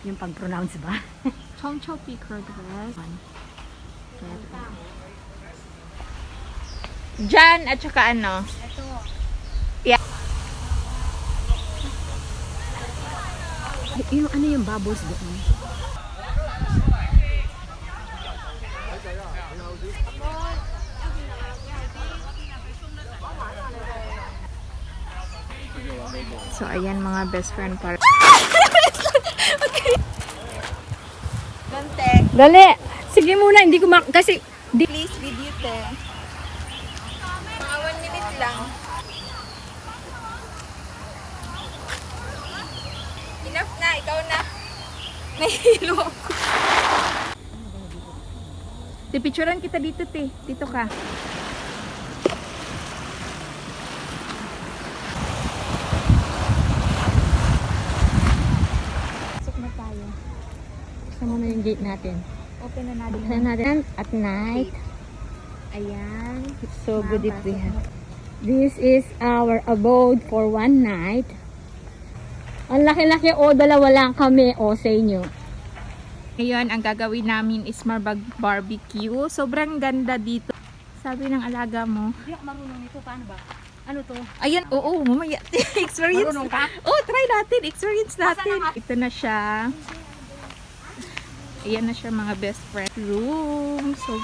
Yung pag-pronounce ba? Chongchopi curd rice. Jan at saka ano? Ito. Yeah. Yung ano yung bubbles doon? So, ayan mga best friend para. Dante. Dali! Sige muna, hindi ko kasi... Please, video te. Mga 1 minute lang. Enough na, ikaw na. Nahihilo ako. Picturean kita dito, te. Dito ka. Pasok na tayo. Buksan muna yung gate natin. Open na natin. Buksan natin at night. Ayan. It's so good if we have. This is our abode for one night. Ang laki-laki dalawa lang kami sa inyo. Ngayon, ang gagawin namin is barbecue. Sobrang ganda dito. Sabi ng alaga mo. Hindi ako marunong nito. Paano ba? Ano to? Ayan, oo, mamaya. Experience. Marunong ka? Oh, try natin. Experience natin. Ito na siya. Ayan na siya mga best friend room. So,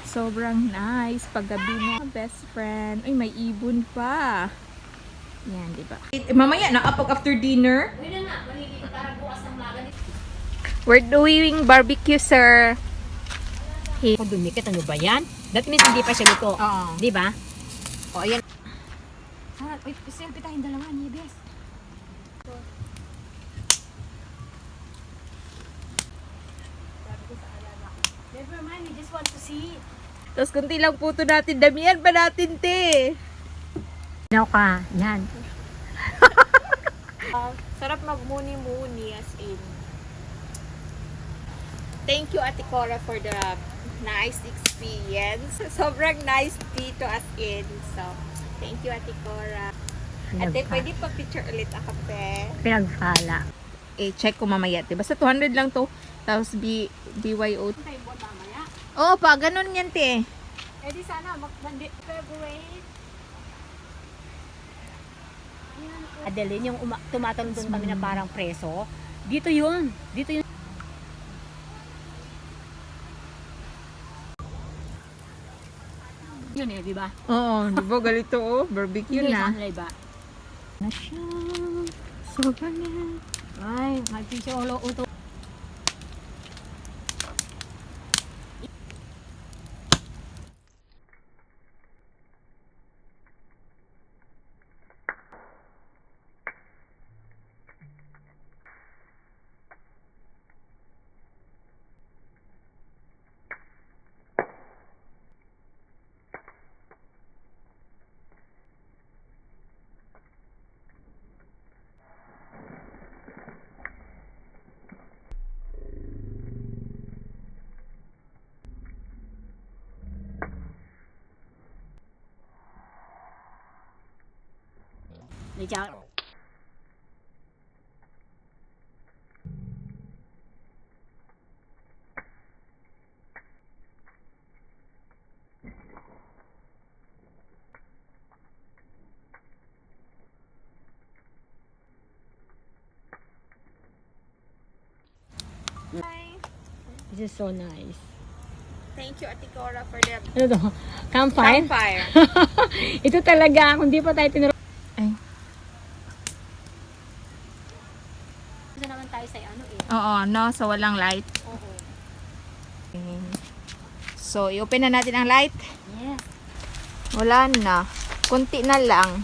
sobrang nice. Paggabi mo, best friend. Ay, may ibon pa. Yan, diba? Mamaya na, after dinner. Pwede na. Maliliit para bukas ng lagan. We're doing barbecue, sir. Kung dumikit, ano ba yan? That means hindi pa siya luto. Oo. Di ba? O, ayan. Wait, simple tayong dalawa, Nibes. Never mind, we just want to see. Tapos kunti lang puto natin. Damihan pa natin, te. Now ka, yan. Sarap magmuni-muni as in. Thank you, Ate Cora, for the nice experience. Sobrang nice dito as in. So, thank you, Ate Cora. Ate, pwede pa picture ulit ako, pe? Pinagpala. Check ko mamaya, te. Basta 200 lang to. Tapos BYO. Oo pa, ganun yan, te. Eh di sana, February. Adeline, yung tumatalon doon kami na parang preso. Dito yun. Dito yun. Yun di ba? Oo, di ba galito, oh. Barbecue na. Ba? Na siya. Sobrang yan. Ay, mag-picture ulo uto. Đi chào. Hi. This is so nice. Thank you, Ate Cora, for the Ano to? Campfire? campfire. Ito talaga, kung di pa tayo tinuro. Ay. Ito naman tayo sa ano eh. Oo, no? So, walang light. Oo. So, i-open na natin ang light. Yes. Wala na. Kunti na lang.